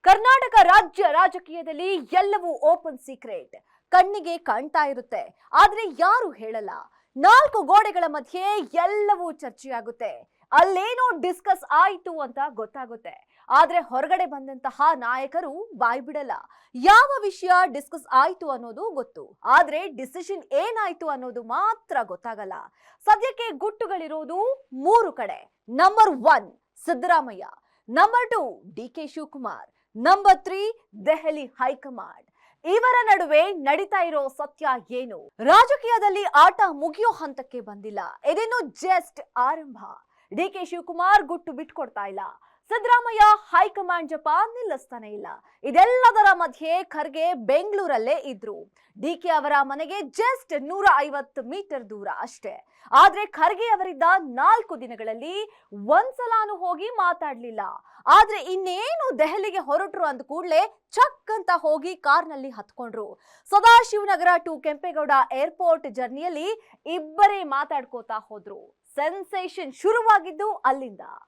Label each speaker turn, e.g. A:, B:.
A: ಕರ್ನಾಟಕ ರಾಜ್ಯ ರಾಜಕೀಯದಲ್ಲಿ ಎಲ್ಲವೂ ಓಪನ್ ಸೀಕ್ರೆಟ್. ಕಣ್ಣಿಗೆ ಕಾಣ್ತಾ ಇರುತ್ತೆ, ಆದ್ರೆ ಯಾರು ಹೇಳಲ್ಲ. ನಾಲ್ಕು ಗೋಡೆಗಳ ಮಧ್ಯೆ ಎಲ್ಲವೂ ಚರ್ಚೆಯಾಗುತ್ತೆ. ಅಲ್ಲೇನೋ ಡಿಸ್ಕಸ್ ಆಯ್ತು ಅಂತ ಗೊತ್ತಾಗುತ್ತೆ. ಆದ್ರೆ ಹೊರಗಡೆ ಬಂದಂತಹ ನಾಯಕರು ಬಾಯ್ ಬಿಡಲ್ಲ. ಯಾವ ವಿಷಯ ಡಿಸ್ಕಸ್ ಆಯ್ತು ಅನ್ನೋದು ಗೊತ್ತು, ಆದ್ರೆ ಡಿಸಿಷನ್ ಏನಾಯ್ತು ಅನ್ನೋದು ಮಾತ್ರ ಗೊತ್ತಾಗಲ್ಲ. ಸದ್ಯಕ್ಕೆ ಗುಟ್ಟುಗಳಿರೋದು ಮೂರು ಕಡೆ. Number 1 Siddaramaiah, number 2 DK Shivakumar, number 3 Delhi high command. ಇವರ ನಡುವೆ ನಡೀತಾ ಇರೋ ಸತ್ಯ ಏನು? ರಾಜಕೀಯದಲ್ಲಿ ಆಟ ಮುಗಿಯೋ ಹಂತಕ್ಕೆ ಬಂದಿಲ್ಲ, ಇದೇನು ಜಸ್ಟ್ ಆರಂಭ. ಡಿಕೆ ಶಿವಕುಮಾರ್ ಗುಟ್ಟು ಬಿಟ್ಕೊಡ್ತಾ ಇಲ್ಲ, ಸಿದ್ದರಾಮಯ್ಯ ಹೈಕಮಾಂಡ್ ಜಪ ನಿಲ್ಲಿಸ್ತಾನೆ ಇಲ್ಲ. ಇದೆಲ್ಲದರ ಮಧ್ಯೆ ಖರ್ಗೆ ಬೆಂಗಳೂರಲ್ಲೇ ಇದ್ರು. ಡಿಕೆ ಅವರ ಮನೆಗೆ ಜಸ್ಟ್ 150 ಮೀಟರ್ ದೂರ ಅಷ್ಟೇ. ಆದ್ರೆ ಖರ್ಗೆ ಅವರಿದ್ದ 4 ದಿನಗಳಲ್ಲಿ ಒಂದ್ಸಲಾನು ಹೋಗಿ ಮಾತಾಡ್ಲಿಲ್ಲ. ಆದ್ರೆ ಇನ್ನೇನು ದೆಹಲಿಗೆ ಹೊರಟ್ರು ಅಂದ ಕೂಡಲೇ ಚಕ್ ಅಂತ ಹೋಗಿ ಕಾರ್ನಲ್ಲಿ ಹತ್ಕೊಂಡ್ರು. ಸದಾಶಿವನಗರ ಟು ಕೆಂಪೇಗೌಡ ಏರ್ಪೋರ್ಟ್ ಜರ್ನಿಯಲ್ಲಿ ಇಬ್ಬರೇ ಮಾತಾಡ್ಕೋತಾ ಹೋದ್ರು. ಸೆನ್ಸೇಷನ್ ಶುರುವಾಗಿದ್ದು ಅಲ್ಲಿಂದ.